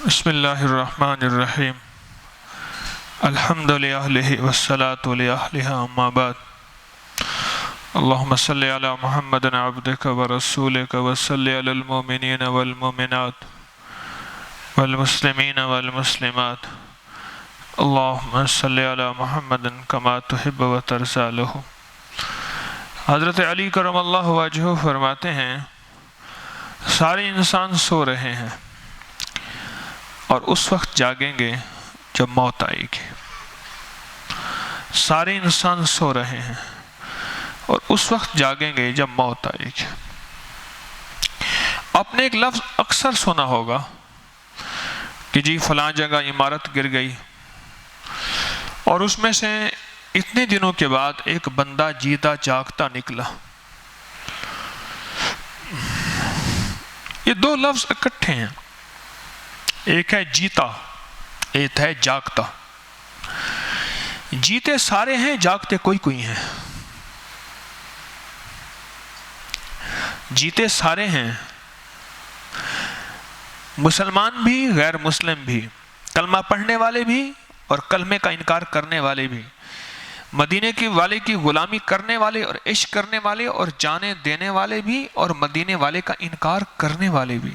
بسم اللہ الرحمن الرحیم الحمد للہ والصلاة لأہلہا اما بعد اللہم صلی علی محمد عبدک ورسولک وصلی علی المؤمنین والمؤمنات والمسلمین والمسلمات اللہم صلی علی محمد کما تحب و ترضی لہ۔ حضرت علی کرم اللہ وجہہ فرماتے ہیں سارے انسان سو رہے ہیں اور اس وقت جاگیں گے جب موت آئے گی۔ سارے انسان سو رہے ہیں اور اس وقت جاگیں گے جب موت آئے گی۔ آپ نے ایک لفظ اکثر سنا ہوگا کہ جی فلاں جگہ عمارت گر گئی اور اس میں سے اتنے دنوں کے بعد ایک بندہ جیتا جاگتا نکلا۔ یہ دو لفظ اکٹھے ہیں، ایک ہے جیتا، ایک ہے جاگتا۔ جیتے سارے ہیں، جاگتے کوئی کوئی ہیں۔ جیتے سارے ہیں، مسلمان بھی غیر مسلم بھی، کلمہ پڑھنے والے بھی اور کلمے کا انکار کرنے والے بھی، مدینے کی والے کی غلامی کرنے والے اور عشق کرنے والے اور جانیں دینے والے بھی اور مدینے والے کا انکار کرنے والے بھی۔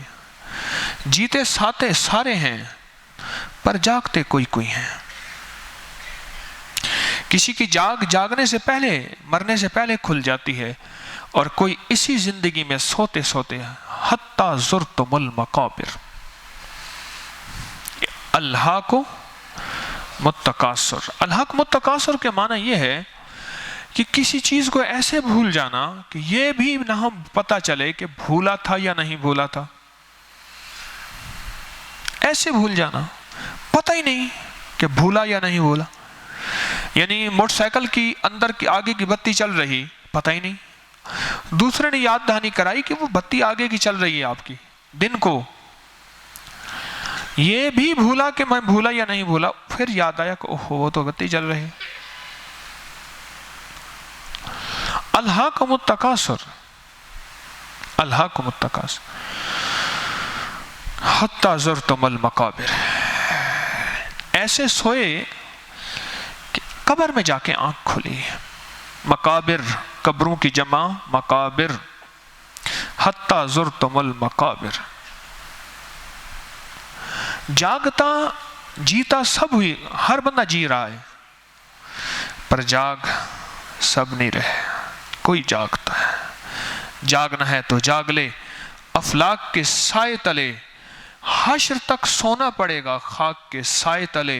جیتے ساتے سارے ہیں پر جاگتے کوئی کوئی ہیں۔ کسی کی جاگنے سے پہلے، مرنے سے پہلے کھل جاتی ہے اور کوئی اسی زندگی میں سوتے سوتے حتی زرتم المقابر۔ الہاکم التکاثر۔ الہاکم التکاثر کے معنی یہ ہے کہ کسی چیز کو ایسے بھول جانا کہ یہ بھی نہ پتہ چلے کہ بھولا تھا یا نہیں بھولا تھا۔ ایسے بھول جانا، پتہ ہی نہیں کہ بھولا یا نہیں بھولا۔ یعنی موٹر سائیکل کی اندر کی آگے کی بتی چل رہی، پتہ ہی نہیں، دوسرے نے یاد دہانی کرائی کہ وہ بتی آگے کی چل رہی ہے آپ کی دن کو، یہ بھی بھولا کہ میں بھولا یا نہیں بھولا، پھر یاد آیا کہ اوہ وہ تو بتی چل رہی۔ الہاکم التکاثر، الہاکم التکاثر حتی زرتم المقابر۔ ایسے سوئے کہ قبر میں جا کے آنکھ کھلی۔ مقابر، قبروں کی جمع مقابر۔ حتی زرتم المقابر۔ جاگتا جیتا سب ہوئی، ہر بندہ جی رہا ہے پر جاگ سب نہیں رہے، کوئی جاگتا ہے۔ جاگنا ہے تو جاگ لے، افلاک کے سائے تلے، حشر تک سونا پڑے گا خاک کے سائے تلے،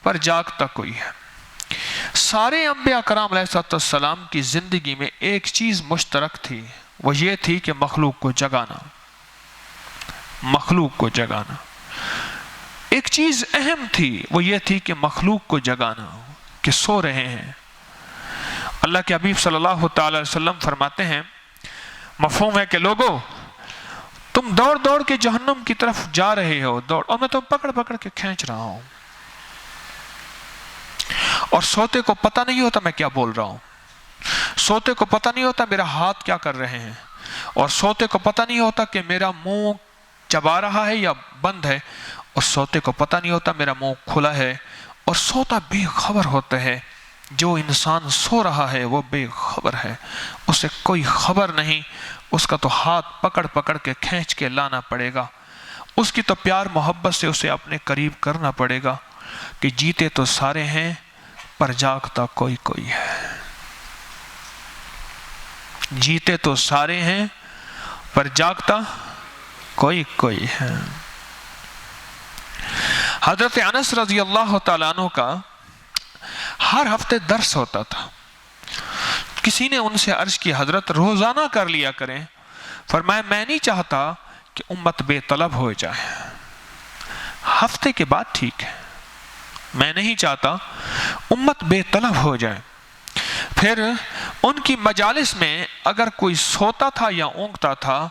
پر جاگتا کوئی ہے۔ سارے انبیاء کرام علیہ السلام کی زندگی میں ایک چیز مشترک تھی، وہ یہ تھی کہ مخلوق کو جگانا، مخلوق کو جگانا۔ ایک چیز اہم تھی، وہ یہ تھی کہ مخلوق کو جگانا، کہ سو رہے ہیں۔ اللہ کے حبیب صلی اللہ تعالی علیہ وسلم فرماتے ہیں، مفہوم ہے کہ لوگو تم دوڑ دوڑ کے جہنم کی طرف جا رہے ہو، دوڑ، اور میں تم پکڑ پکڑ کے کھینچ رہا ہوں، اور سوتے کو پتہ نہیں ہوتا میں کیا بول رہا ہوں، سوتے کو پتہ نہیں ہوتا میرا ہاتھ کیا کر رہے ہیں، اور سوتے کو پتہ نہیں ہوتا کہ میرا منہ چبا رہا ہے یا بند ہے، اور سوتے کو پتہ نہیں ہوتا میرا منہ کھلا ہے، اور سوتا بے خبر ہوتا ہے۔ جو انسان سو رہا ہے وہ بے خبر ہے، اسے کوئی خبر نہیں، اس کا تو ہاتھ پکڑ پکڑ کے کھینچ کے لانا پڑے گا، اس کی تو پیار محبت سے اسے اپنے قریب کرنا پڑے گا، کہ جیتے تو سارے ہیں پر جاگتا کوئی کوئی ہے۔ جیتے تو سارے ہیں پر جاگتا کوئی کوئی ہے۔ حضرت انس رضی اللہ تعالیٰ عنہ کا ہر ہفتے درس ہوتا تھا۔ کسی نے ان سے عرض کی حضرت روزانہ کر لیا کریں، فرمایا میں نہیں چاہتا کہ امت بے طلب ہو جائے، ہفتے کے بعد ٹھیک ہے، میں نہیں چاہتا امت بے طلب ہو جائے۔ پھر ان کی مجالس میں اگر کوئی سوتا تھا یا اونگتا تھا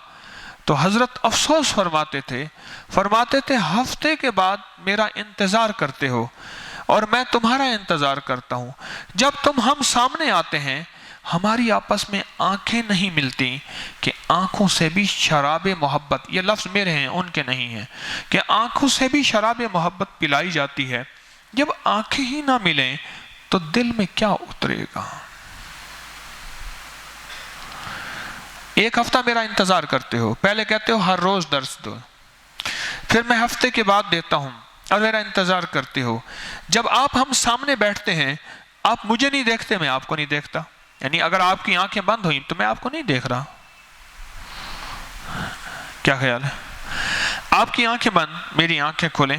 تو حضرت افسوس فرماتے تھے ہفتے کے بعد میرا انتظار کرتے ہو اور میں تمہارا انتظار کرتا ہوں، جب تم ہم سامنے آتے ہیں ہماری آپس میں آنکھیں نہیں ملتی کہ آنکھوں سے بھی شراب محبت، یہ لفظ میرے ہیں ان کے نہیں ہیں، کہ آنکھوں سے بھی شراب محبت پلائی جاتی ہے، جب آنکھیں ہی نہ ملیں تو دل میں کیا اترے گا؟ ایک ہفتہ میرا انتظار کرتے ہو، پہلے کہتے ہو ہر روز درس دو، پھر میں ہفتے کے بعد دیتا ہوں اور میرا انتظار کرتے ہو، جب آپ ہم سامنے بیٹھتے ہیں آپ مجھے نہیں دیکھتے، میں آپ کو نہیں دیکھتا، یعنی اگر آپ کی آنکھیں بند ہوئیں تو میں آپ کو نہیں دیکھ رہا، کیا خیال ہے؟ آپ کی آنکھیں بند، میری آنکھیں کھلیں،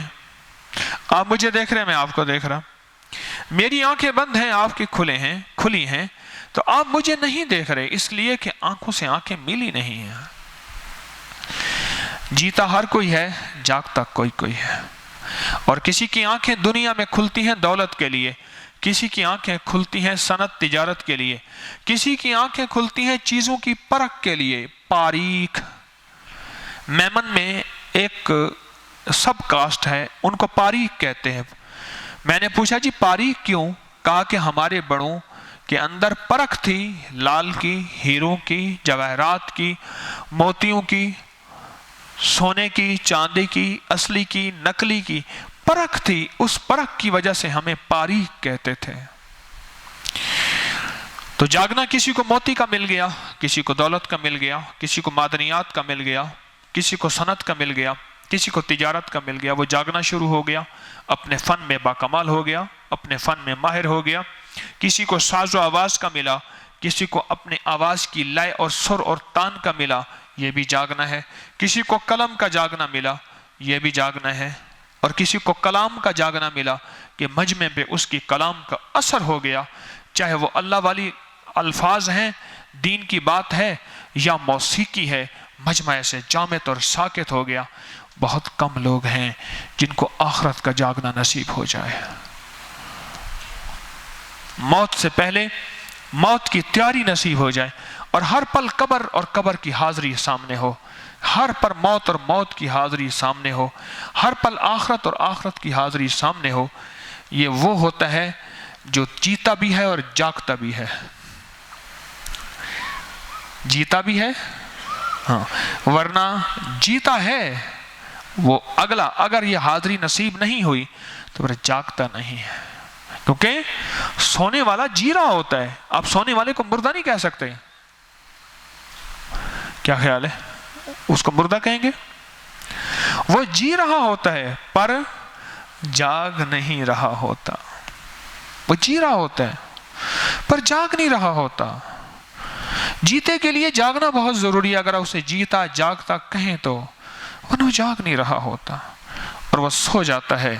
آپ مجھے دیکھ رہے ہیں، میں آپ کو دیکھ رہا، میری آنکھیں بند ہیں، آپ کی کھلی ہیں، تو آپ مجھے نہیں دیکھ رہے، اس لیے کہ آنکھوں سے آنکھیں ملی نہیں ہیں۔ جیتا ہر کوئی ہے، جاگتا کوئی ہے، اور کسی کی آنکھیں دنیا میں کھلتی ہیں دولت کے لیے، کسی کی آنکھیں کھلتی ہیں صنعت تجارت کے لیے، کسی کی آنکھیں کھلتی ہیں چیزوں کی پرکھ کے لیے۔ پاریک، میمن میں ایک سب کاسٹ ہے، ان کو پاریک کہتے ہیں۔ میں نے پوچھا جی پاریک کیوں؟ کہا کہ ہمارے بڑوں کے اندر پرکھ تھی، لال کی، ہیروں کی، جواہرات کی، موتیوں کی، سونے کی، چاندی کی، اصلی کی، نقلی کی پرکھ تھی، اس پرکھ کی وجہ سے ہمیں پاریک کہتے تھے۔ تو جاگنا کسی کو موتی کا مل گیا، کسی کو دولت کا مل گیا، کسی کو معدنیات کا مل گیا، کسی کو صنعت کا مل گیا، کسی کو تجارت کا مل گیا، وہ جاگنا شروع ہو گیا، اپنے فن میں باکمال ہو گیا، اپنے فن میں ماہر ہو گیا۔ کسی کو ساز و آواز کا ملا، کسی کو اپنے آواز کی لے اور سر اور تان کا ملا، یہ بھی جاگنا ہے۔ کسی کو قلم کا جاگنا ملا، یہ بھی جاگنا ہے، اور کسی کو کلام کا جاگنا ملا کہ مجمع پہ اس کی کلام کا اثر ہو گیا، چاہے وہ اللہ والی الفاظ ہیں، دین کی بات ہے یا موسیقی ہے، مجمع سے جامد اور ساکت ہو گیا۔ بہت کم لوگ ہیں جن کو آخرت کا جاگنا نصیب ہو جائے، موت سے پہلے موت کی تیاری نصیب ہو جائے، اور ہر پل قبر اور قبر کی حاضری سامنے ہو، ہر پر موت اور موت کی حاضری سامنے ہو، ہر پل آخرت اور آخرت کی حاضری سامنے ہو۔ یہ وہ ہوتا ہے جو جیتا بھی ہے اور جاگتا بھی ہے، جیتا بھی ہے ہاں، ورنہ جیتا ہے وہ اگلا، اگر یہ حاضری نصیب نہیں ہوئی تو پھر جاگتا نہیں ہے، کیونکہ سونے والا جی رہا ہوتا ہے، آپ سونے والے کو مردہ نہیں کہہ سکتے، کیا خیال ہے؟ اس کو مردہ کہیں گے؟ وہ جی رہا ہوتا ہے پر جاگ نہیں رہا ہوتا، وہ جی رہا ہوتا ہے پر جاگ نہیں رہا ہوتا۔ جیتے کے لیے جاگنا بہت ضروری ہے، اگر اسے جیتا جاگتا کہیں تو وہ جاگ نہیں رہا ہوتا اور وہ سو جاتا ہے۔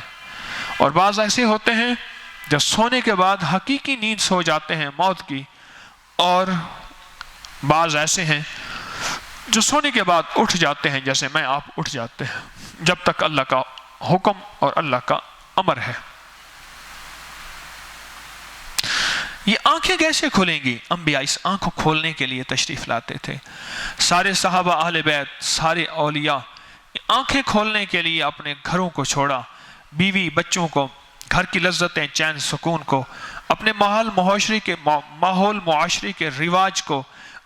اور بعض ایسے ہوتے ہیں جو سونے کے بعد حقیقی نیند سو جاتے ہیں موت کی، اور بعض ایسے ہیں جو سونے کے بعد اٹھ جاتے ہیں، جیسے میں آپ اٹھ جاتے ہیں، جب تک اللہ کا حکم اور اللہ کا امر ہے۔ یہ آنکھیں کیسے کھلیں گی؟ انبیاء اس آنکھوں کھولنے کے لیے تشریف لاتے تھے، سارے صحابہ اہل بیت، سارے اولیاء آنکھیں کھولنے کے لیے اپنے گھروں کو چھوڑا، بیوی بچوں کو، گھر کی لذتیں چین سکون کو، اپنے ماحول معاشرے کے رواج کو،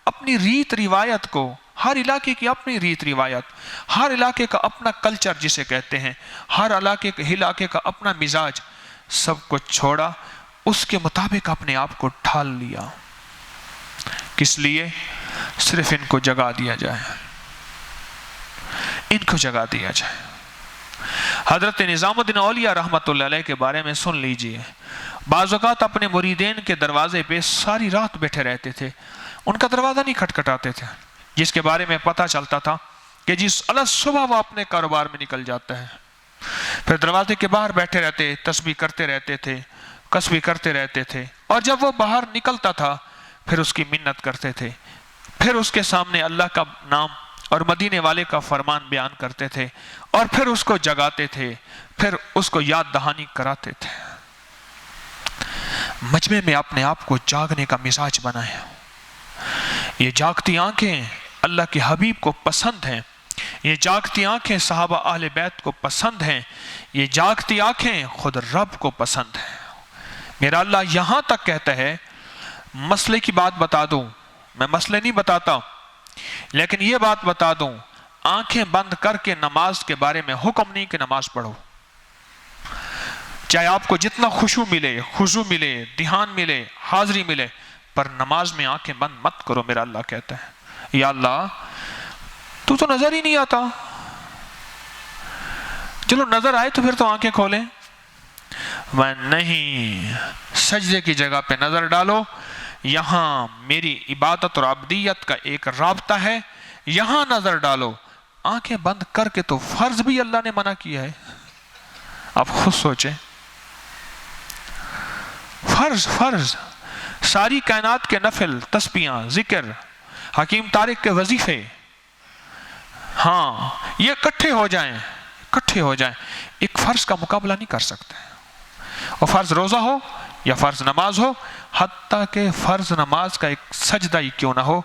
اپنی ریت روایت کو، ہر علاقے کی اپنی ریت روایت، ہر علاقے کا اپنا کلچر جسے کہتے ہیں، ہر علاقے کا اپنا مزاج، سب کو چھوڑا، اس کے مطابق اپنے آپ کو ڈھال لیا۔ کس لیے؟ صرف ان کو جگا دیا جائے، ان کو جگا دیا جائے۔ حضرت نظام الدین اولیاء رحمت اللہ علیہ کے بارے میں سن لیجئے، بعض اوقات اپنے مریدین کے دروازے پہ ساری رات بیٹھے رہتے تھے، ان کا دروازہ نہیں کھٹکھٹاتے تھے، جس کے بارے میں پتہ چلتا تھا کہ جس صبح وہ اپنے کاروبار میں نکل جاتا ہے، پھر دروازے کے باہر بیٹھے رہتے، تسبیح کرتے رہتے تھے، قصبی کرتے رہتے تھے، اور جب وہ باہر نکلتا تھا پھر اس کی منت کرتے تھے، پھر اس کے سامنے اللہ کا نام اور مدینے والے کا فرمان بیان کرتے تھے، اور پھر اس کو جگاتے تھے، پھر اس کو یاد دہانی کراتے تھے۔ مجمع میں اپنے آپ کو جاگنے کا مزاج بنائیں۔ یہ جاگتی آنکھیں اللہ کے حبیب کو پسند ہیں، یہ جاگتی آنکھیں صحابہ اہل بیت کو پسند ہیں، یہ جاگتی آنکھیں خود رب کو پسند ہیں۔ میرا اللہ یہاں تک کہتا ہے مسئلے کی بات بتا دوں، میں مسئلے نہیں بتاتا، لیکن یہ بات بتا دوں، آنکھیں بند کر کے نماز کے بارے میں حکم نہیں کہ نماز پڑھو، چاہے آپ کو جتنا خشوع ملے، خضوع ملے، دھیان ملے، حاضری ملے، پر نماز میں آنکھیں بند مت کرو۔ میرا اللہ کہتا ہے یا اللہ تو نظر ہی نہیں آتا، چلو نظر آئے تو پھر تو آنکھیں کھولیں۔ میں نہیں، سجدے کی جگہ پہ نظر ڈالو، یہاں میری عبادت اور عبدیت کا ایک رابطہ ہے، یہاں نظر ڈالو۔ آنکھیں بند کر کے تو فرض بھی اللہ نے منع کیا ہے، آپ خود سوچیں، فرض ساری کائنات کے نفل، تسبیحاں، ذکر، حکیم طارق کے وظیفے، ہاں یہ اکٹھے ہو جائیں، ایک فرض کا مقابلہ نہیں کر سکتے۔ اور فرض روزہ ہو یا فرض نماز ہو، حتیٰ کہ فرض نماز کا ایک سجدہ ہی کیوں نہ ہو،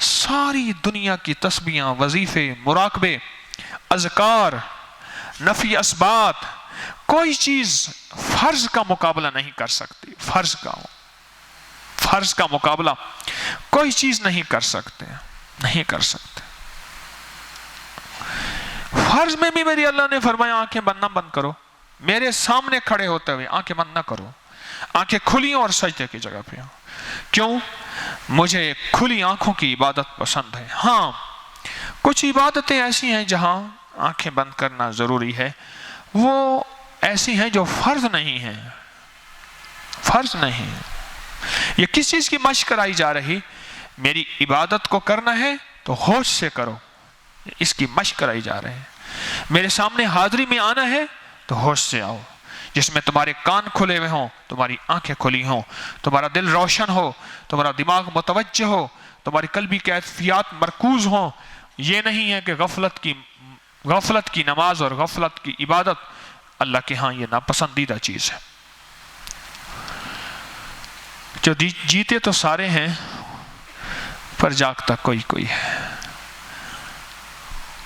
ساری دنیا کی تسبیحاں، وظیفے، مراقبے، اذکار، نفی اسبات، کوئی چیز فرض کا مقابلہ نہیں کر سکتی۔ فرض کا مقابلہ کوئی چیز نہیں کر سکتے۔ فرض میں بھی میری اللہ نے فرمایا آنکھیں بند نہ بند کرو، میرے سامنے کھڑے ہوتے ہوئے آنکھیں بند نہ کرو، آنکھیں کھلی اور سجدے کی جگہ پہ۔ کیوں؟ مجھے کھلی آنکھوں کی عبادت پسند ہے۔ ہاں کچھ عبادتیں ایسی ہیں جہاں آنکھیں بند کرنا ضروری ہے، وہ ایسی ہیں جو فرض نہیں ہیں۔ یہ کس چیز کی مشق کرائی جا رہی؟ میری عبادت کو کرنا ہے تو ہوش سے کرو، اس کی مشق کرائی جا رہی ہے۔ میرے سامنے حاضری میں آنا ہے تو ہوش سے آؤ، جس میں تمہارے کان کھلے ہوئے ہوں، تمہاری آنکھیں کھلی ہوں، تمہارا دل روشن ہو، تمہارا دماغ متوجہ ہو، تمہاری قلبی کیفیات مرکوز ہوں۔ یہ نہیں ہے کہ غفلت کی نماز اور غفلت کی عبادت اللہ کے ہاں یہ ناپسندیدہ چیز ہے۔ جو جیتے تو سارے ہیں پر جاگتا کوئی ہے،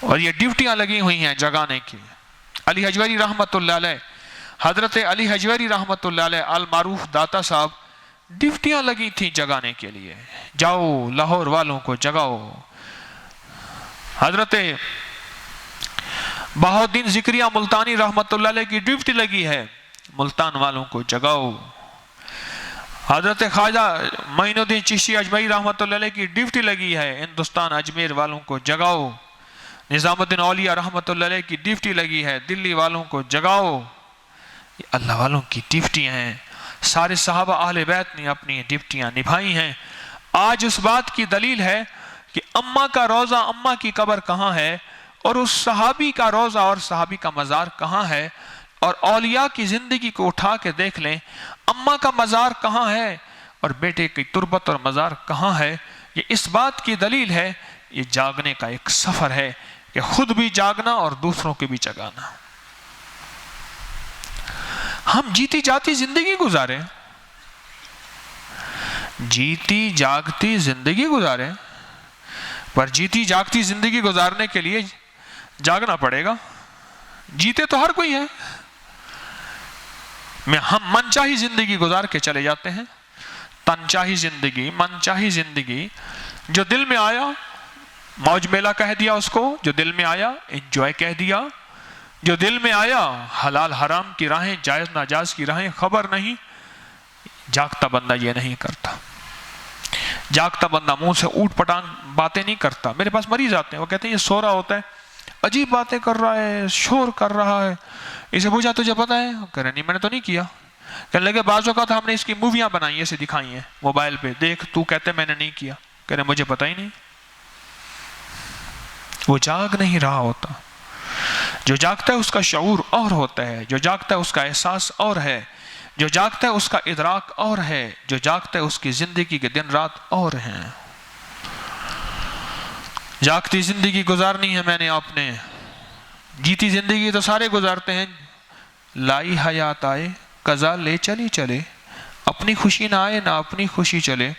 اور یہ ڈیوٹیاں لگی ہوئی ہیں جگانے کی۔ علی حجویری رحمت اللہ علیہ، حضرت علی حجویری رحمت اللہ علیہ المعروف داتا صاحب، ڈیوٹیاں لگی تھیں جگانے کے لیے، جاؤ لاہور والوں کو جگاؤ۔ حضرت بہاؤالدین ذکریہ ملتانی رحمت اللہ علیہ کی ڈیوٹی لگی ہے، ملتان والوں کو جگاؤ۔ حضرت خواجہ معین الدین چشتی اجمعی رحمت اللہ علیہ کی ڈیوٹی لگی ہے، ہندوستان اجمیر والوں کو جگاؤ۔ نظام الدین اولیاء رحمت اللہ علیہ کی ڈیوٹی لگی ہے، دلی والوں کو جگاؤ۔ یہ اللہ والوں کی ڈیوٹیاں ہیں۔ سارے صحابہ اہل بیت نے اپنی ڈیوٹیاں نبھائی ہیں۔ آج اس بات کی دلیل ہے کہ اماں کا روضہ، اماں کی قبر کہاں ہے، اور اس صحابی کا روضہ اور صحابی کا مزار کہاں ہے، اور اولیاء کی زندگی کو اٹھا کے دیکھ لیں، اماں کا مزار کہاں ہے اور بیٹے کی تربت اور مزار کہاں ہے۔ یہ اس بات کی دلیل ہے، یہ جاگنے کا ایک سفر ہے کہ خود بھی جاگنا اور دوسروں کے بھی جگانا۔ ہم جیتی جاتی زندگی گزاریں، جیتی جاگتی زندگی گزاریں، پر جیتی جاگتی زندگی گزارنے کے لیے جاگنا پڑے گا۔ جیتے تو ہر کوئی ہے، ہم من چاہی زندگی گزار کے چلے جاتے ہیں، تن چاہی زندگی، من چاہی زندگی، جو دل میں آیا موج میلہ کہہ دیا، اس کو جو دل میں آیا انجوائے کہہ دیا، جو دل میں آیا حلال حرام کی راہیں، جائز ناجائز کی راہیں خبر نہیں۔ جاگتا بندہ یہ نہیں کرتا، جاگتا بندہ منہ سے اوٹ پٹانگ باتیں نہیں کرتا۔ میرے پاس مریض آتے ہیں، وہ کہتے ہیں یہ سو رہا ہوتا ہے، عجیب باتیں کر رہا ہے، شور کر رہا ہے۔ اسے پوچھا تجھے پتا ہے؟ کہہ رہے نہیں میں نے تو نہیں کیا۔ کہنے لگے بعض اوقات ہم نے اس کی موویاں بنائی ایسے دکھائی ہیں موبائل پہ، دیکھ تو کہتے میں نے نہیں کیا۔ کہہ رہے مجھے پتا ہی نہیں۔ وہ جاگ نہیں رہا ہوتا۔ جو جاگتا ہے اس کا شعور اور ہوتا ہے، جو جاگتا ہے اس کا احساس اور ہے، جو جاگتا ہے اس کا ادراک اور ہے، جو جاگتا ہے اس کی زندگی کے دن رات اور ہیں۔ جاگتی زندگی گزارنی ہے میں نے آپ نے، جیتی زندگی تو سارے گزارتے ہیں۔ لائی حیات آئے قضا لے چلی چلے، اپنی خوشی نہ آئے نہ اپنی خوشی چلے۔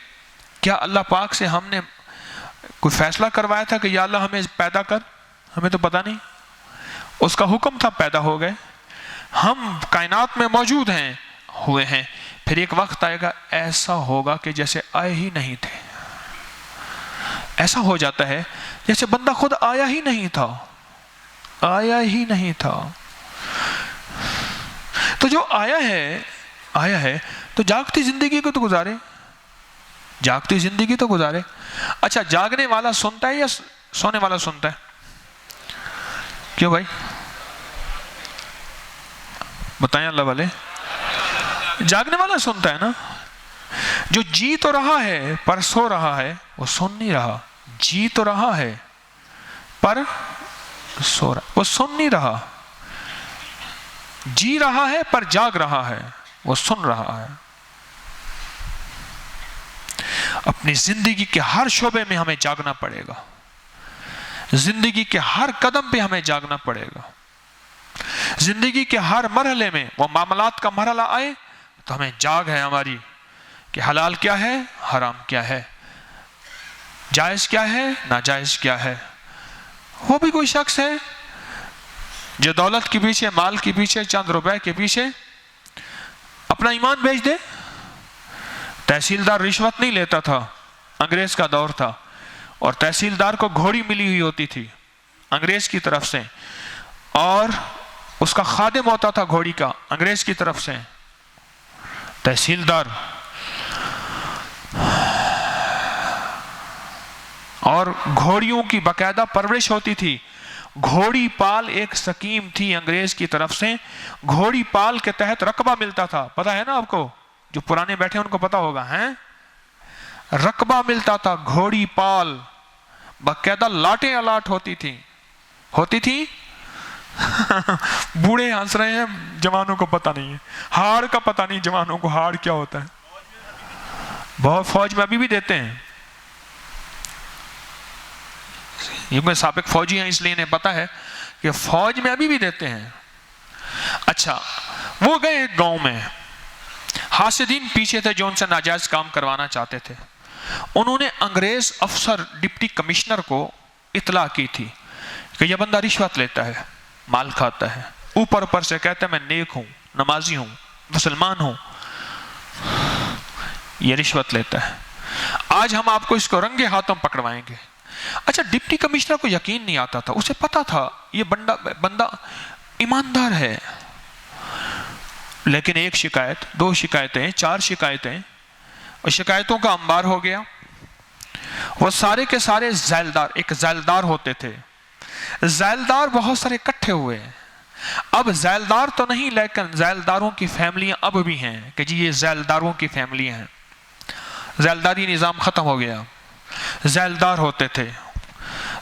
کیا اللہ پاک سے ہم نے کوئی فیصلہ کروایا تھا کہ یا اللہ ہمیں پیدا کر؟ ہمیں تو پتہ نہیں، اس کا حکم تھا پیدا ہو گئے۔ ہم کائنات میں موجود ہیں، ہوئے ہیں، پھر ایک وقت آئے گا ایسا ہوگا کہ جیسے آئے ہی نہیں تھے. ایسا ہو جاتا ہے جیسے بندہ خود آیا ہی نہیں تھا، آیا ہی نہیں تھا. تو جو آیا ہے تو جاگتی زندگی کو تو گزارے، جاگتی زندگی تو گزارے. اچھا، جاگنے والا سنتا ہے یا سونے والا سنتا ہے؟ کیوں بھائی بتائیں اللہ والے؟ جاگنے والا سنتا ہے نا. جو جی تو رہا ہے پر سو رہا ہے وہ سن نہیں رہا. جی تو رہا ہے پر سو رہا، وہ سن نہیں رہا. جی رہا ہے پر جاگ رہا ہے، وہ سن رہا ہے. اپنی زندگی کے ہر شعبے میں ہمیں جاگنا پڑے گا. زندگی کے ہر قدم پہ ہمیں جاگنا پڑے گا. زندگی کے ہر مرحلے میں وہ معاملات کا مرحلہ آئے تو ہمیں جاگ ہے ہماری کہ حلال کیا ہے، حرام کیا ہے، جائز کیا ہے، ناجائز کیا ہے. وہ بھی کوئی شخص ہے جو دولت کے پیچھے، مال کے پیچھے، چند روپے کے پیچھے اپنا ایمان بیچ دے. تحصیلدار رشوت نہیں لیتا تھا، انگریز کا دور تھا، اور تحصیلدار کو گھوڑی ملی ہوئی ہوتی تھی انگریز کی طرف سے، اور اس کا خادم ہوتا تھا گھوڑی کا انگریز کی طرف سے. تحصیلدار اور گھوڑیوں کی باقاعدہ پرورش ہوتی تھی. گھوڑی پال ایک سکیم تھی انگریز کی طرف سے. گھوڑی پال کے تحت رقبہ ملتا تھا. پتا ہے نا آپ کو؟ جو پرانے بیٹھے ان کو پتا ہوگا. رقبہ ملتا تھا. گھوڑی پال باقاعدہ لاٹیں الاٹ ہوتی تھی. بوڑھے ہنس رہے ہیں، جوانوں کو پتا نہیں ہے. ہاڑ کا پتا نہیں جوانوں کو، ہاڑ کیا ہوتا ہے. بہت فوج میں ابھی بھی دیتے ہیں. یہ میں سابق فوجی ہیں اس لیے انہیں پتا ہے کہ فوج میں ابھی بھی دیتے ہیں. اچھا، وہ گئے ایک گاؤں میں. حاسدین پیچھے تھے جو ان سے ناجائز کام کروانا چاہتے تھے. انہوں نے انگریز افسر ڈپٹی کمشنر کو اطلاع کی تھی کہ یہ بندہ رشوت لیتا ہے، مال کھاتا ہے، اوپر سے کہتا ہے میں نیک ہوں، نمازی ہوں، مسلمان ہوں، یہ رشوت لیتا ہے. آج ہم آپ کو اس کو رنگے ہاتھوں پکڑوائیں گے. اچھا، ڈپٹی کمشنر کو یقین نہیں آتا تھا. اسے پتا تھا یہ بندہ ایماندار ہے، لیکن ایک شکایت، 2 شکایتیں، 4 شکایتیں، اور شکایتوں کا انبار ہو گیا. وہ سارے کے سارے ایک ذیلدار ہوتے تھے. ذیلدار بہت سارے اکٹھے ہوئے. اب ذیلدار تو نہیں، لیکن ذیلداروں کی فیملیاں اب بھی ہیں کہ جی یہ ذیلداروں کی فیملیاں ہیں. ذیلداری نظام ختم ہو گیا. ذیلدار ہوتے تھے.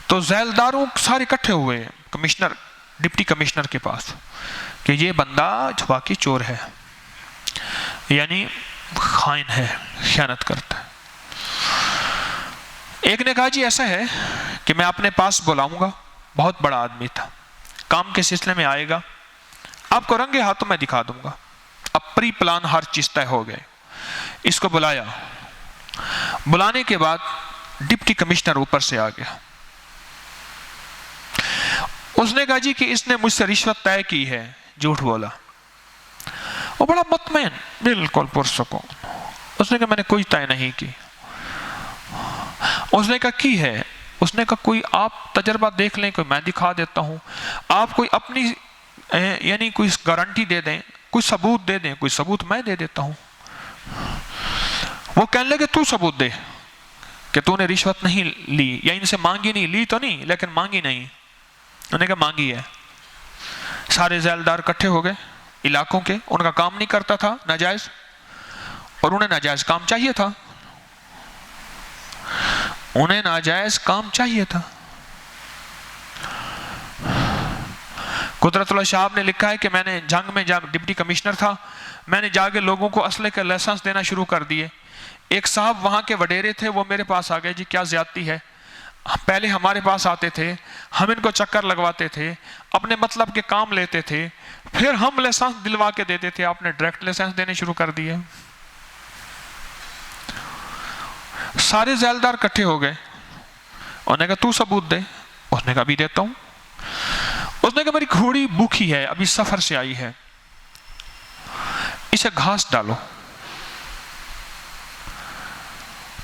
تو ذیلداروں سارے اکٹھے ہوئے کمشنر، ڈپٹی کمشنر کے پاس کہ یہ بندہ واقعی چور ہے، یعنی خائن ہے، خیانت کرتا ہے. ایک نے کہا جی ایسا ہے کہ میں اپنے پاس بلاؤں گا. بہت بڑا آدمی تھا، کام کے سلسلے میں آئے گا، آپ کو رنگے ہاتھوں میں دکھا دوں گا. اب پری پلان ہر چیز طے ہو گئے. اس کو بلایا. بلانے کے بعد ڈپٹی کمشنر اوپر سے آ گیا. اس نے کہا جی کہ اس نے مجھ سے رشوت طے کی ہے. جھوٹ بولا. وہ بڑا مطمئن، بالکل پرسکون. اس نے کہا میں نے کوئی طے نہیں کی. اس نے کہا کی ہے؟ اس نے کہا کوئی آپ تجربہ دیکھ لیں، کوئی میں دکھا دیتا ہوں، آپ کوئی اپنی یعنی کوئی گارنٹی دے دیں، کوئی ثبوت دے دیں. کوئی ثبوت میں دے دیتا ہوں. وہ کہنے لگے تو ثبوت دے کہ تو نے رشوت نہیں لی، یا ان سے مانگی نہیں. لی تو نہیں لیکن مانگی نہیں. انہوں نے کہا مانگی ہے. سارے ذیلدار اکٹھے ہو گئے علاقوں کے. ان کا کام نہیں کرتا تھا ناجائز، اور انہیں ناجائز کام چاہیے تھا. انہیں ناجائز کام چاہیے تھا. قدرت اللہ صاحب نے لکھا ہے کہ میں نے جنگ میں جب ڈپٹی کمشنر تھا، میں نے جا کے لوگوں کو اسلحے کے لائسنس دینا شروع کر دیے. ایک صاحب وہاں کے وڈیرے تھے، وہ میرے پاس آ گئے جی کیا زیادتی ہے. پہلے ہمارے پاس آتے تھے، ہم ان کو چکر لگواتے تھے، اپنے مطلب کے کام لیتے تھے، پھر ہم لائسنس دلوا کے دیتے تھے. آپ نے ڈائریکٹ لائسنس دینے شروع کر دیے. سارے ذیلدار اکٹھے ہو گئے. انہوں نے کہا تو ثبوت دے. اس نے کہا ابھی دیتا ہوں. اس نے کہا میری گھوڑی بھوکھی ہے، ابھی سفر سے آئی ہے، اسے گھاس ڈالو.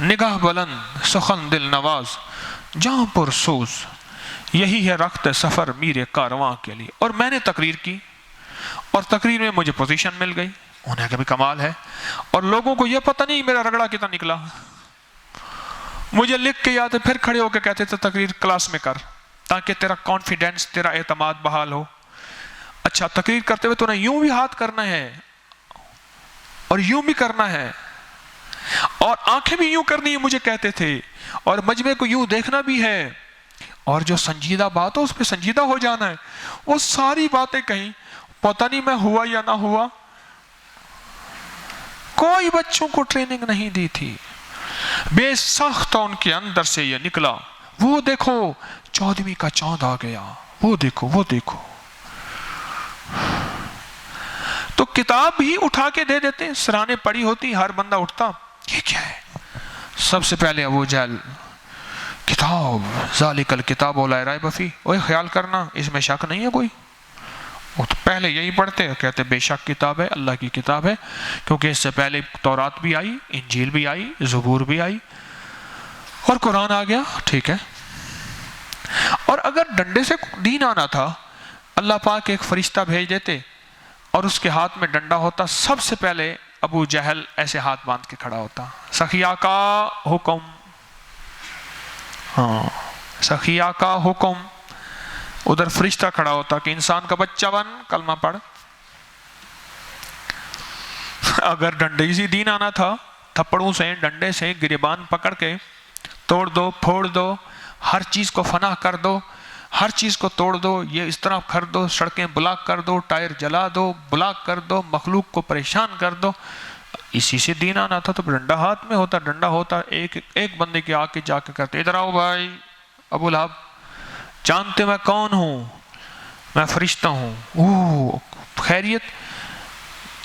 نگاہ بلند سخن دل نواز جہاں پر سوز، یہی ہے رخت سفر میرے کارواں کے لیے. اور میں نے تقریر کی اور تقریر میں مجھے پوزیشن مل گئی. انہیں کبھی کمال ہے. اور لوگوں کو یہ پتہ نہیں میرا رگڑا کتنا نکلا. مجھے لکھ کے یاد ہے، پھر کھڑے ہو کے کہتے تھے تقریر کلاس میں کر تاکہ تیرا کانفیڈنس، تیرا اعتماد بحال ہو. اچھا تقریر کرتے ہوئے تو نے یوں بھی ہاتھ کرنا ہے اور یوں بھی کرنا ہے اور آنکھیں بھی یوں کرنی ہے مجھے کہتے تھے، اور مجمع کو یوں دیکھنا بھی ہے، اور جو سنجیدہ بات ہو اس پہ سنجیدہ ہو جانا ہے. وہ ساری باتیں کہیں، پتہ نہیں میں ہوا یا نہ ہوا. کوئی بچوں کو ٹریننگ نہیں دی تھی. بے ساختہ ان کے اندر سے یہ نکلا. وہ دیکھو 14ویں کا چاند آ گیا، وہ دیکھو وہ دیکھو. تو کتاب بھی اٹھا کے دے دیتے، سرانے پڑی ہوتی، ہر بندہ اٹھتا، یہ کیا ہے؟ سب سے پہلے ابو جہل کتاب ذالک الکتاب لا ریب فیہ، اوے خیال کرنا اس میں شک نہیں ہے کوئی. وہ تو پہلے یہی پڑھتے، کہتے بے شک کتاب ہے، اللہ کی کتاب ہے، کیونکہ اس سے پہلے تورات بھی آئی، انجیل بھی آئی، زبور بھی آئی اور قرآن آ گیا. ٹھیک ہے. اور اگر ڈنڈے سے دین آنا تھا، اللہ پاک ایک فرشتہ بھیج دیتے اور اس کے ہاتھ میں ڈنڈا ہوتا، سب سے پہلے ابو جہل ایسے ہاتھ باندھ کے کھڑا ہوتا، سخیا کا حکم. ہاں سخیا کا حکم. ادھر فرشتہ کھڑا ہوتا کہ انسان کا بچہ بن، کلمہ پڑھ. اگر ڈنڈے سے دین آنا تھا، تھپڑوں سے، ڈنڈے سے گریبان پکڑ کے توڑ دو، پھوڑ دو، ہر چیز کو فنا کر دو، ہر چیز کو توڑ دو، یہ اس طرح کر دو، سڑکیں بلاک کر دو، ٹائر جلا دو، بلاک کر دو، مخلوق کو پریشان کر دو، اسی سے دین آنا تھا. تو ڈنڈا ہاتھ میں ہوتا، ڈنڈا ہوتا، ایک بندے کے آکے جا کے کرتے، ادھر آؤ بھائی ابو لہب، جانتے میں کون ہوں؟ میں فرشتہ ہوں. اوہ خیریت،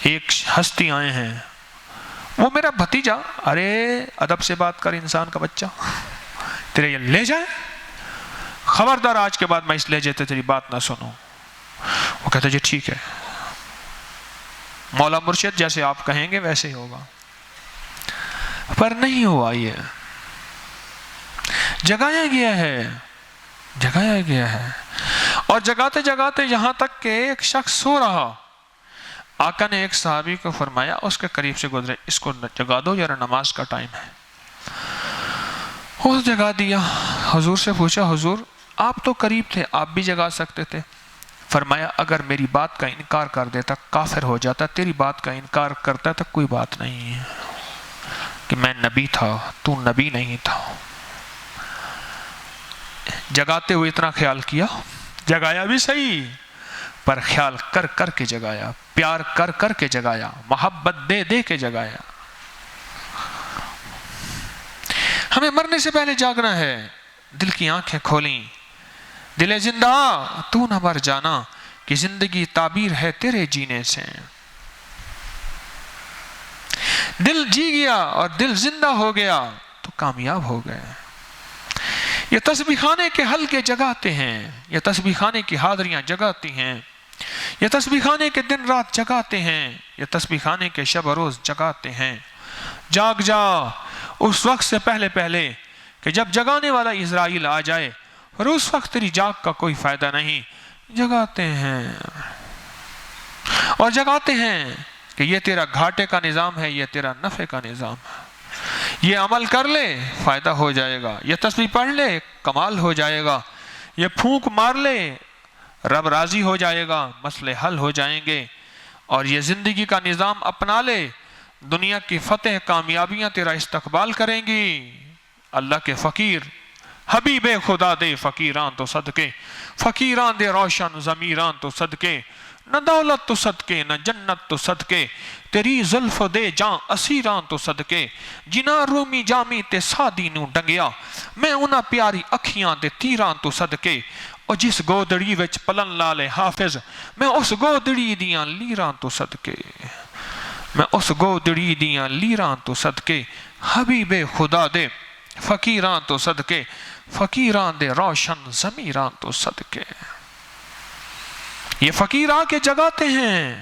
ایک ہستی آئے ہیں، وہ میرا بھتیجا. ارے ادب سے بات کر انسان کا بچہ، تیرے یہ لے جائے، خبردار آج کے بعد میں اس لہجے سے تیری بات نہ سنوں. وہ کہتے جی ٹھیک ہے، مولا مرشد جیسے آپ کہیں گے ویسے ہی ہوگا. پر نہیں ہوا. یہ جگایا گیا ہے، جگایا گیا ہے. اور جگاتے جگاتے یہاں تک کہ ایک شخص سو رہا، آقا نے ایک صحابی کو فرمایا، اس کے قریب سے گزرے، اس کو جگا دو یار نماز کا ٹائم ہے. وہ جگا دیا. حضور سے پوچھا، حضور آپ تو قریب تھے، آپ بھی جگا سکتے تھے. فرمایا اگر میری بات کا انکار کر دیتا کافر ہو جاتا، تیری بات کا انکار کرتا تو کوئی بات نہیں ہے کہ میں نبی تھا، تو نبی نہیں تھا. جگاتے ہوئے اتنا خیال کیا، جگایا بھی صحیح پر خیال کر کر کے جگایا، پیار کر کر کے جگایا، محبت دے دے کے جگایا. ہمیں مرنے سے پہلے جاگنا ہے. دل کی آنکھیں کھولیں، دل زندہ تو نہ مر جانا کہ زندگی تعبیر ہے تیرے جینے سے. دل جی گیا اور دل زندہ ہو گیا تو کامیاب ہو گئے. یہ تسبیح خانے کے حلقے جگاتے ہیں، یہ تسبیح خانے کی حاضریاں جگاتی ہیں، یہ تسبیح خانے کے دن رات جگاتے ہیں، یہ تسبیح خانے کے شب و روز جگاتے ہیں. جاگ جا اس وقت سے پہلے پہلے کہ جب جگانے والا اسرائیل آ جائے، اور اس وقت تیری جاگ کا کوئی فائدہ نہیں. جگاتے ہیں اور جگاتے ہیں کہ یہ تیرا گھاٹے کا نظام ہے، یہ تیرا نفع کا نظام ہے. یہ عمل کر لے فائدہ ہو جائے گا، یہ تسبیح پڑھ لے کمال ہو جائے گا، یہ پھونک مار لے رب راضی ہو جائے گا، مسئلے حل ہو جائیں گے. اور یہ زندگی کا نظام اپنا لے، دنیا کی فتح کامیابیاں تیرا استقبال کریں گی. اللہ کے فقیر حبیب خدا دے فقیران تو صدقے، فقیران دے روشن ضمیران تو صدقے. نہ دولت تو صدقے نہ جنت تو صدقے، تیری زلف دے جاں اسیران تو صدقے. جنا رومی جامی تے سادی نو ڈنگیا، میں انہاں پیاری اکھیاں دے تیران تو صدقے. اور جس گودڑی وچ پلن لالے حافظ، میں اس گودڑی دیاں لیران تو صدقے، میں اس گودڑی دیاں لیران تو صدقے. حبیب خدا دے فقیران تو صدقے، فقیران دے روشن ضمیران تو صدقے. یہ فقیر آ کے جگاتے ہیں،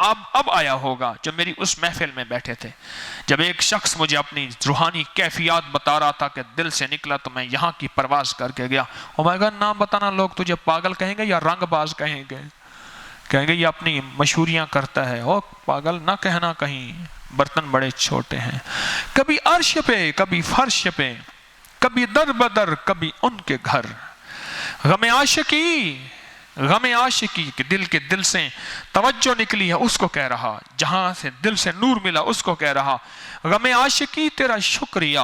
اب آیا ہوگا جو میری اس محفل میں بیٹھے تھے، جب ایک شخص مجھے اپنی روحانی کیفیات بتا رہا تھا کہ دل سے نکلا تو میں یہاں کی پرواز کر کے گیا۔ میں کہا نام بتانا، لوگ تجھے پاگل کہیں گے یا رنگ باز کہیں گے، کہیں گے یہ اپنی مشہوریاں کرتا ہے۔ او پاگل نہ کہنا، کہیں برتن بڑے چھوٹے ہیں۔ کبھی عرش پہ، کبھی فرش پہ، کبھی در بدر، کبھی ان کے گھر۔ غم عاشقی کہ دل کے دل سے توجہ نکلی ہے اس کو کہہ رہا، جہاں سے دل سے نور ملا اس کو کہہ رہا۔ غم عاشقی تیرا شکریہ،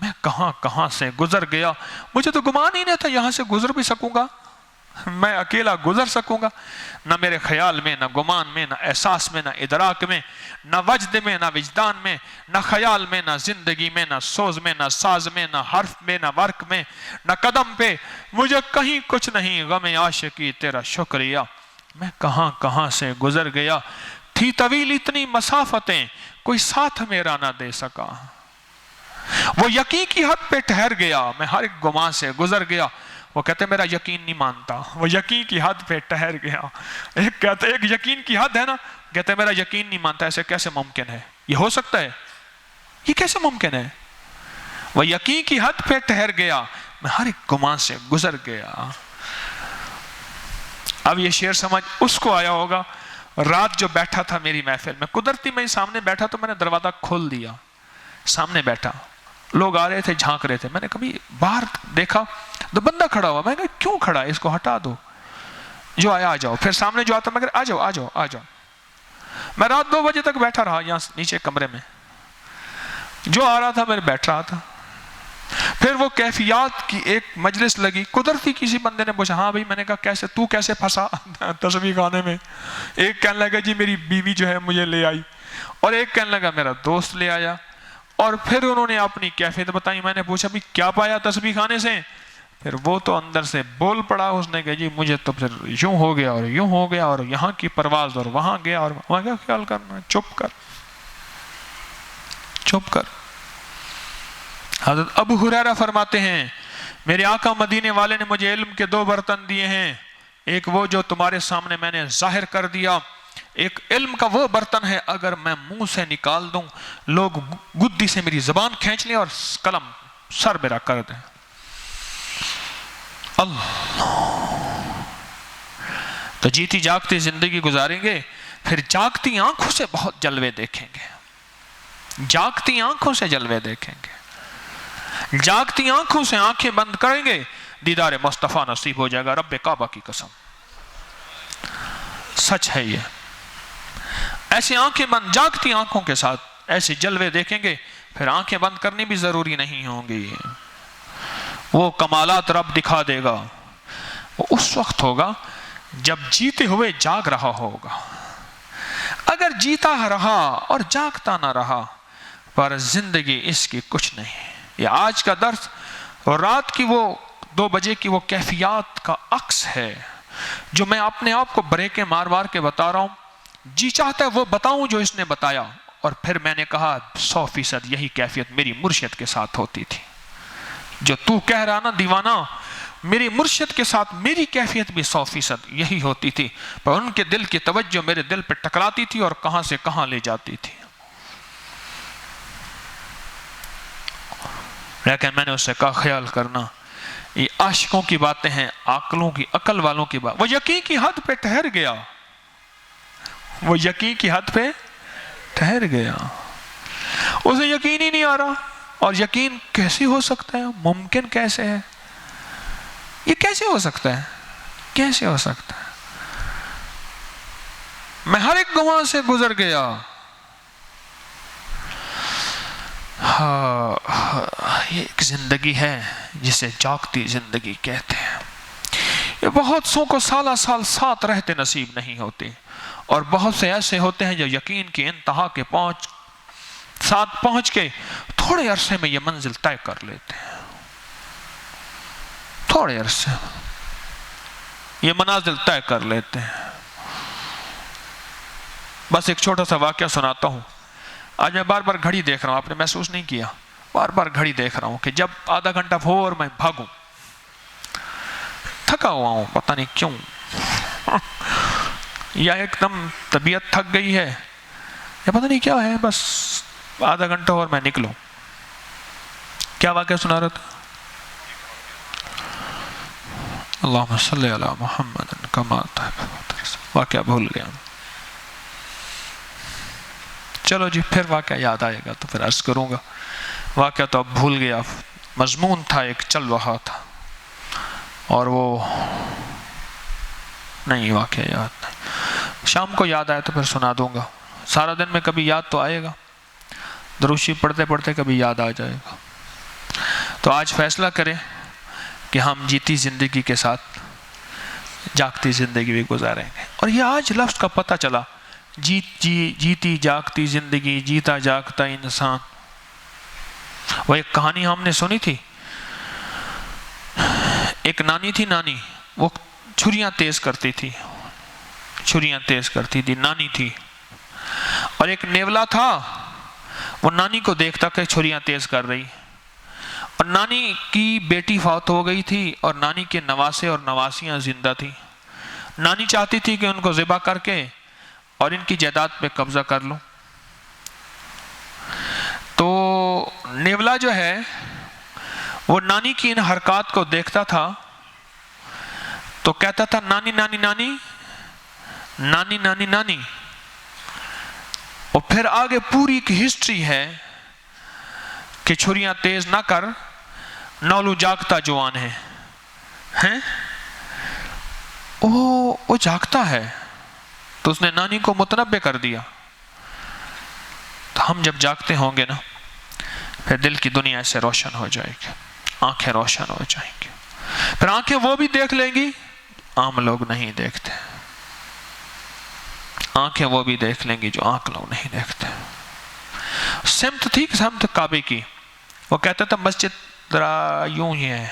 میں کہاں کہاں سے گزر گیا، مجھے تو گمان ہی نہیں تھا یہاں سے گزر بھی سکوں گا، میں اکیلا گزر سکوں گا۔ نہ میرے خیال میں، نہ گمان میں، نہ احساس میں، نہ ادراک میں، نہ وجد میں، نہ وجدان میں، نہ خیال میں، نہ زندگی میں، نہ سوز میں، نہ ساز میں، نہ حرف میں، نہ ورق میں، نہ قدم پہ، مجھے کہیں کچھ نہیں۔ غم عاشقی تیرا شکریہ، میں کہاں کہاں سے گزر گیا۔ تھی طویل اتنی مسافتیں، کوئی ساتھ میرا نہ دے سکا۔ وہ یقین کی حد پہ ٹھہر گیا، میں ہر ایک گمان سے گزر گیا۔ وہ کہتے میرا یقین نہیں مانتا، وہ یقین کی حد پہ ٹھہر گیا۔ ایک کہتے ایک یقین کی حد ہے نا، کہتے میرا یقین نہیں مانتا، ایسے کیسے ممکن ہے، یہ ہو سکتا ہے، یہ کیسے ممکن ہے۔ وہ یقین کی حد پہ ٹھہر گیا، میں ہر ایک گمان سے گزر گیا۔ اب یہ شعر سمجھ اس کو آیا ہوگا، رات جو بیٹھا تھا میری محفل میں، قدرتی میں سامنے بیٹھا تو میں نے دروازہ کھول دیا، سامنے بیٹھا، لوگ آ رہے تھے، جھانک رہے تھے، میں نے کبھی باہر دیکھا تو بندہ کھڑا ہوا، میں نے کہا کیوں کھڑا ہے، اس کو ہٹا دو، جو آیا آ جاؤ۔ پھر سامنے جو آتا میں کہا آ جاؤ آ جاؤ آ جاؤ۔ میں رات 2 بجے تک بیٹھا رہا یہاں نیچے کمرے میں، جو آ رہا تھا میں بیٹھ رہا تھا۔ پھر وہ کیفیات کی ایک مجلس لگی، قدرتی کسی بندے نے پوچھا ہاں بھائی، میں نے کہا کیسے تو کیسے پھنسا تصویر خانے میں۔ ایک کہنے لگا جی میری بیوی جو ہے مجھے لے آئی، اور ایک کہنے لگا میرا دوست لے آیا، اور پھر انہوں نے اپنی کیفیت بتائی۔ میں نے پوچھا بھی کیا پایا تصویر خانے سے، پھر وہ تو اندر سے بول پڑا، اس نے کہا جی مجھے تو پھر یوں ہو گیا اور یوں ہو گیا، اور یہاں کی پرواز اور وہاں گیا، اور وہاں کیا خیال کرنا، چپ کر چپ کر۔ حضرت ابو ہریرہ فرماتے ہیں میرے آقا مدینے والے نے مجھے علم کے 2 برتن دیے ہیں، ایک وہ جو تمہارے سامنے میں نے ظاہر کر دیا، ایک علم کا وہ برتن ہے اگر میں منہ سے نکال دوں لوگ گدی سے میری زبان کھینچ لیں اور قلم سر میرا کر دیں۔ اللہ، تو جیتی جاگتی زندگی گزاریں گے، پھر جاگتی آنکھوں سے بہت جلوے دیکھیں گے، جاگتی آنکھوں سے جلوے دیکھیں گے، جاگتی آنکھوں سے آنکھیں بند کریں گے، دیدار مصطفیٰ نصیب ہو جائے گا، رب کعبہ کی قسم، سچ ہے یہ۔ ایسی آنکھیں بند، جاگتی آنکھوں کے ساتھ ایسے جلوے دیکھیں گے، پھر آنکھیں بند کرنی بھی ضروری نہیں ہوں گی، وہ کمالات رب دکھا دے گا۔ وہ اس وقت ہوگا جب جیتے ہوئے جاگ رہا ہوگا، اگر جیتا رہا اور جاگتا نہ رہا پر زندگی اس کی کچھ نہیں۔ یہ آج کا درس اور رات کی وہ 2 بجے کی وہ کیفیات کا عکس ہے جو میں اپنے آپ کو بریکیں مار مار کے بتا رہا ہوں۔ جی چاہتا ہے وہ بتاؤں جو اس نے بتایا، اور پھر میں نے کہا 100% یہی کیفیت میری مرشد کے ساتھ ہوتی تھی، جو تو کہہ رہا نا دیوانہ، میری مرشد کے ساتھ میری کیفیت بھی 100% یہی ہوتی تھی، پر ان کے دل کی توجہ میرے دل پہ ٹکراتی تھی اور کہاں سے کہاں لے جاتی تھی۔ لیکن میں نے اس سے کہا خیال کرنا، یہ عاشقوں کی باتیں ہیں، عقلوں کی، عقل والوں کی بات۔ وہ یقین کی حد پہ ٹھہر گیا، وہ یقین کی حد پہ ٹھہر گیا، اسے یقین ہی نہیں آ رہا، اور یقین کیسے ہو سکتا ہے، ممکن کیسے ہے، یہ کیسے ہو سکتا ہے، کیسے ہو سکتا ہے۔ میں ہر ایک گواہ سے گزر گیا۔ یہ ایک زندگی ہے جسے جاگتی زندگی کہتے ہیں۔ یہ بہت سو کو سالہ سال ساتھ رہتے نصیب نہیں ہوتے، اور بہت سے ایسے ہوتے ہیں جو یقین کی انتہا کے ساتھ پہنچ کے تھوڑے عرصے میں یہ منزل طے کر لیتے ہیں، تھوڑے عرصے یہ منازل طے کر لیتے ہیں۔ بس ایک چھوٹا سا واقعہ سناتا ہوں۔ آج میں بار بار گھڑی دیکھ رہا ہوں، آپ نے محسوس نہیں کیا، بار بار گھڑی دیکھ رہا ہوں کہ جب آدھا گھنٹہ ہو اور میں بھاگوں، تھکا ہوا ہوں پتہ نہیں کیوں، یا ایک دم طبیعت تھک گئی ہے یا پتہ نہیں کیا ہے، بس آدھا گھنٹہ اور میں نکلوں. کیا واقعہ سنا رہا تھا؟ اللہم صلی علی محمد کما واقعہ بھول گیا. چلو جی پھر واقعہ یاد آئے گا تو پھر عرض کروں گا. واقعہ تو اب بھول گیا. مضمون تھا ایک چل رہا تھا اور وہ نہیں، واقعہ یاد نہیں. شام کو یاد آئے تو پھر سنا دوں گا. سارا دن میں کبھی یاد تو آئے گا، دروشی پڑھتے پڑھتے کبھی یاد آ جائے گا. تو آج فیصلہ کریں کہ ہم جیتی زندگی کے ساتھ جاگتی زندگی بھی گزاریں گے. اور یہ آج لفظ کا پتہ چلا، جیتی جاگتی زندگی، جیتا جاگتا انسان. وہ ایک کہانی ہم نے سنی تھی. ایک نانی تھی، نانی وہ چھریاں تیز کرتی تھی، چھریاں تیز کرتی تھی، نانی تھی. اور ایک نیولا تھا، وہ نانی کو دیکھتا کہ چھریاں تیز کر رہی. اور نانی کی بیٹی فوت ہو گئی تھی اور نانی کے نواسے اور نواسیاں زندہ تھی. نانی چاہتی تھی کہ ان کو ذبح کر کے اور ان کی جائیداد پہ قبضہ کر لوں. تو نیولا جو ہے وہ نانی کی ان حرکات کو دیکھتا تھا تو کہتا تھا نانی نانی نانی نانی نانی نانی. اور پھر آگے پوری ایک ہسٹری ہے کہ چھریاں تیز نہ کر، نولو جاگتا جوان ہے. وہ جاگتا ہے تو اس نے نانی کو متنبع کر دیا. تو ہم جب جاگتے ہوں گے نا پھر دل کی دنیا سے روشن ہو جائے گی، آنکھیں روشن ہو جائیں گی. پھر آنکھیں وہ بھی دیکھ لیں گی عام لوگ نہیں دیکھتے، آنکھیں وہ بھی دیکھ لیں گی جو عام لوگ نہیں دیکھتے. سمت تھی سمت کعبے کی. وہ کہتا تھا مسجد ذرا یوں ہی ہے،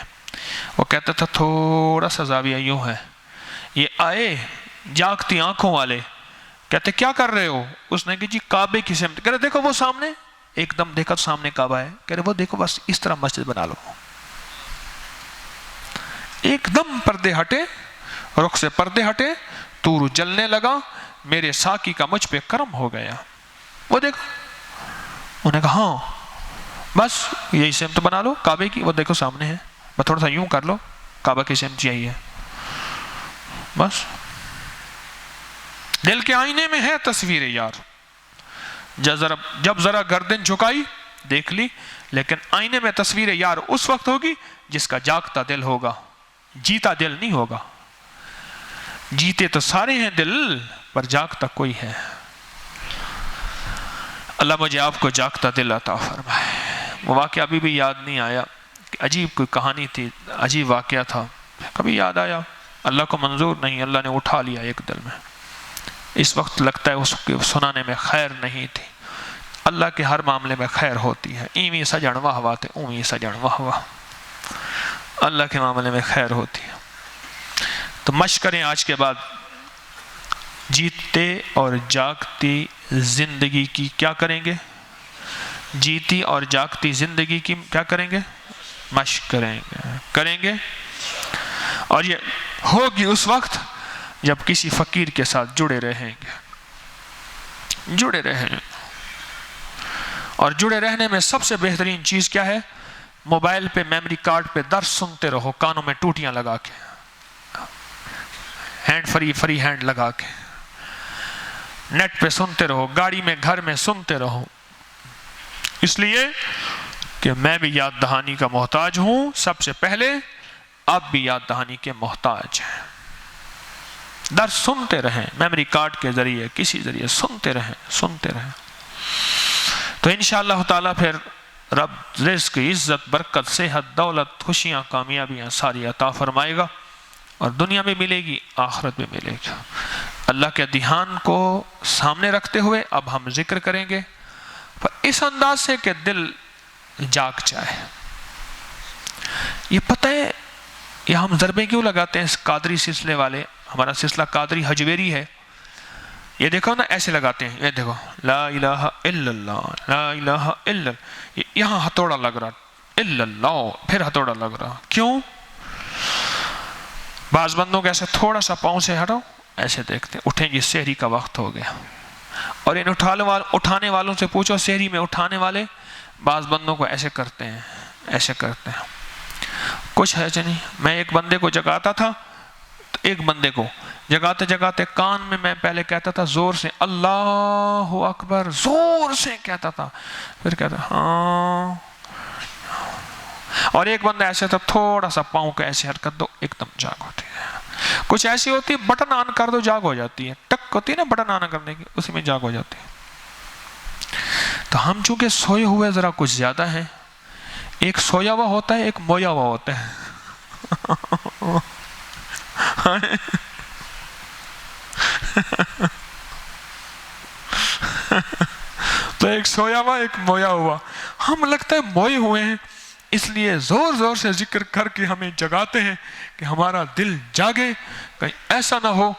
وہ کہتا تھا تھوڑا سا زاویہ یوں ہے. یہ آئے جاگتی آنکھوں والے، کہتے کیا کر رہے ہو؟ اس نے کہ جی کعبے کی سمت. کہہ رہے دیکھو وہ سامنے، ایک دم دیکھا تو سامنے کعبہ ہے. کہہ رہے وہ دیکھو بس اس طرح مسجد بنا لو. ایک دم پردے ہٹے، رخ سے پردے ہٹے، تور جلنے لگا، میرے ساقی کا مجھ پہ کرم ہو گیا. وہ دیکھو، انہوں نے کہا ہاں بس یہی سمت بنا لو کعبے کی. وہ دیکھو سامنے ہے، بس تھوڑا سا یوں کر لو، کعبہ کی سمت یہی ہے. بس دل کے آئینے میں ہے تصویر یار. جب ذرا گردن جھکائی دیکھ لی، لیکن آئینے میں تصویر یار اس وقت ہوگی جس کا جاگتا دل ہوگا، جیتا دل نہیں ہوگا. جیتے تو سارے ہیں دل پر جاگتا کوئی ہے. اللہ مجھے آپ کو جاگتا دل عطا فرمائے. وہ واقعہ ابھی بھی یاد نہیں آیا، عجیب کوئی کہانی تھی، عجیب واقعہ تھا. کبھی یاد آیا، اللہ کو منظور نہیں، اللہ نے اٹھا لیا ایک دل میں. اس وقت لگتا ہے اس کے سنانے میں خیر نہیں تھی. اللہ کے ہر معاملے میں خیر ہوتی ہے. ایویں سجن واہ واہ تے اویں سجن واہ واہ. اللہ کے معاملے میں خیر ہوتی ہے. تو مشق کریں آج کے بعد جیتے اور جاگتی زندگی کی. کیا کریں گے؟ جیتی اور جاگتی زندگی کی کیا کریں گے؟ مشق کریں گے. اور یہ ہوگی اس وقت جب کسی فقیر کے ساتھ جڑے رہیں گے. اور جڑے رہنے میں سب سے بہترین چیز کیا ہے؟ موبائل پہ میموری کارڈ پہ درس سنتے رہو، کانوں میں ٹوٹیاں لگا کے، ہینڈ فری ہینڈ لگا کے، نیٹ پہ سنتے رہو، گاڑی میں گھر میں سنتے رہو. اس لیے کہ میں بھی یاد دہانی کا محتاج ہوں. سب سے پہلے آپ بھی یاد دہانی کے محتاج ہیں. درس سنتے رہیں، میموری کارڈ کے ذریعے کسی ذریعے سنتے رہیں. تو انشاءاللہ تعالیٰ پھر رب رزق، عزت، برکت، صحت، دولت، خوشیاں، کامیابیاں ساری عطا فرمائے گا. اور دنیا میں ملے گی، آخرت میں ملے گی. اللہ کے دھیان کو سامنے رکھتے ہوئے اب ہم ذکر کریں گے اس انداز سے کہ دل جاگ جائے. یہ پتہ ہے یہ ہم ضربیں کیوں لگاتے ہیں؟ اس قادری سلسلے والے، ہمارا سلسلہ قادری حجویری ہے، یہ دیکھو نا ایسے لگاتے ہیں. یہ دیکھو لا الہ الا اللہ، لا الہ الا اللہ، یہاں ہتھوڑا لگ رہا، الا اللہ، پھر ہتھوڑا لگ رہا. کیوں؟ بعض بندوں کے ایسے تھوڑا سا پاؤں سے ہٹو ایسے دیکھتے ہیں اٹھیں گے سحری کا وقت ہو گیا. اور ان اٹھانے والوں سے پوچھو سحری میں اٹھانے والے بعض بندوں کو ایسے کرتے ہیں ایسے کرتے ہیں. کچھ ہے نہیں. میں ایک بندے کو جگاتا تھا تو ایک بندے کو جگاتے جگاتے کان میں میں پہلے کہتا تھا زور سے اللہ اکبر, زور سے کہتا تھا, پھر کہتا ہاں. اور ایک بندہ ایسے تھا تھوڑا سا پاؤں کا ایسے حرکت دو ایک دم جاگ ہوتی ہے. کچھ ایسی ہوتی ہے بٹن آن کر دو جاگ ہو جاتی ہے, ٹک ہوتی ہے نا بٹن آن کرنے کی, اسی میں جاگ ہو جاتی ہے. تو ہم چونکہ سوئے ہوئے ذرا کچھ زیادہ ہیں, ایک سویا ہوا ہوتا ہے ایک مویا ہوا ہوتا ہے. تو ایک سویا ہوا ایک مویا ہوا. ہم لگتا ہے موئے ہوئے ہیں اس لیے زور زور سے ذکر کر کے ہمیں جگاتے ہیں کہ ہمارا دل جاگے, کہیں ایسا نہ ہو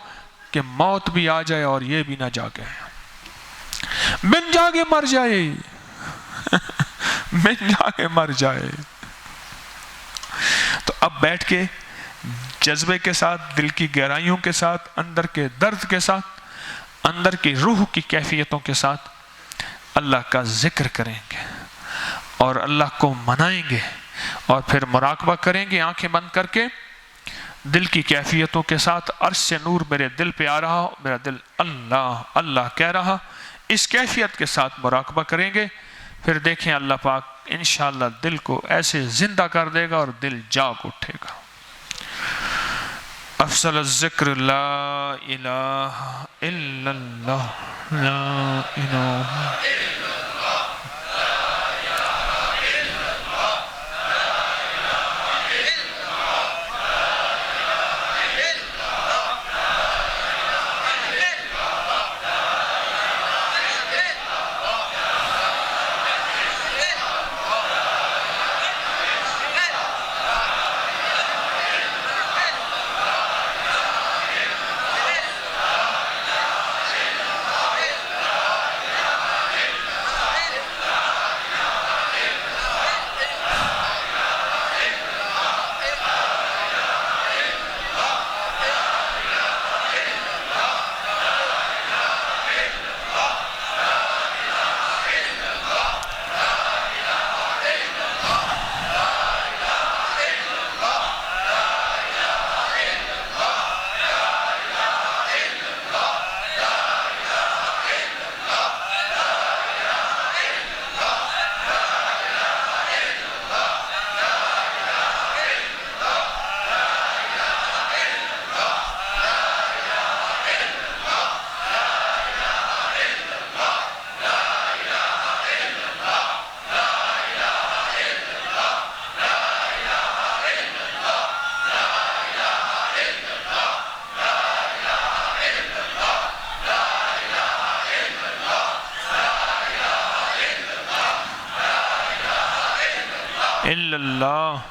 کہ موت بھی آ جائے اور یہ بھی نہ جاگے, بن جاگے مر جائے. بن جاگے مر جائے. تو اب بیٹھ کے جذبے کے ساتھ, دل کی گہرائیوں کے ساتھ, اندر کے درد کے ساتھ, اندر کی روح کی کیفیتوں کے ساتھ اللہ کا ذکر کریں گے اور اللہ کو منائیں گے, اور پھر مراقبہ کریں گے آنکھیں بند کر کے, دل کی کیفیتوں کے ساتھ. عرش سے نور میرے دل پہ آ رہا, میرا دل اللہ اللہ کہہ رہا, اس کیفیت کے ساتھ مراقبہ کریں گے. پھر دیکھیں اللہ پاک انشاءاللہ دل کو ایسے زندہ کر دے گا اور دل جاگ اٹھے گا. افضل الذکر لا الہ الا اللہ, لا الہ الا اللہ.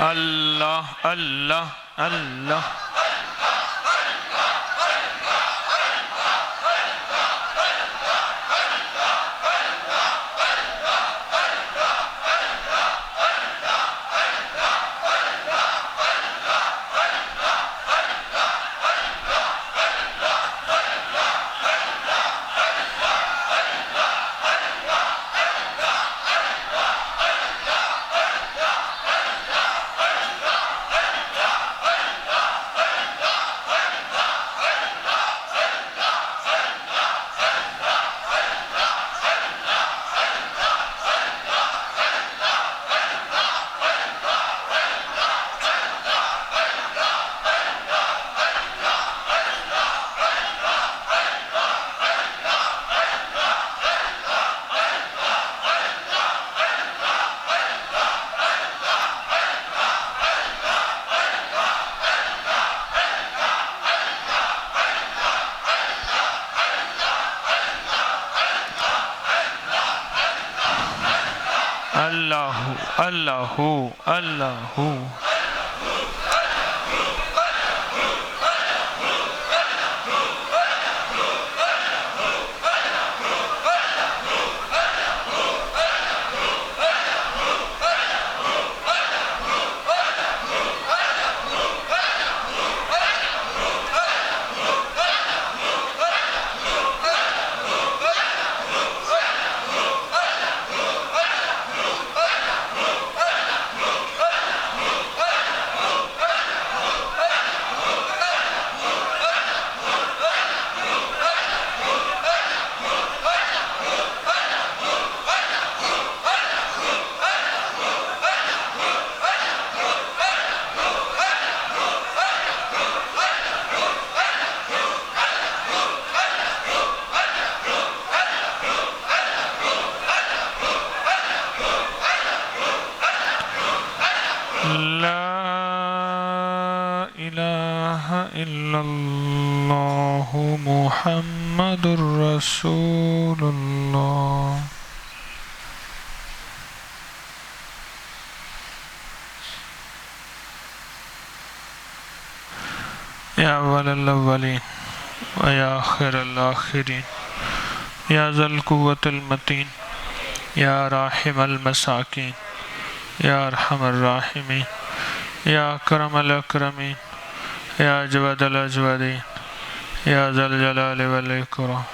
اللہ اللہ اللہ اللہ اللہ اللہ الا اللہ محمد رسول اللہ. یا اول الاولین و یا آخر الاخرین یا ذا القوة المتین یا راحم المساکین یا ارحم الراحمین یا اکرم الاکرمین یا اجود الاجودین یا ذا الجلال والاکرام.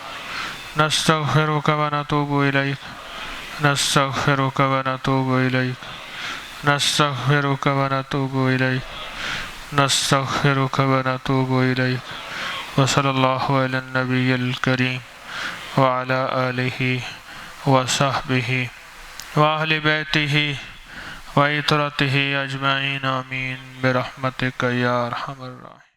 نستغفرک و نتوب الیک نستغفرک و نتوب الیک نستغفرک و نتوب الیک نستغفرک و نتوب الیک. وصلی اللہ علی النبی الکریم وعلی آلہ وصحبہ واہل بیتہ وعطرتہ اجمعین آمین برحمتک یا ارحم الراحمین.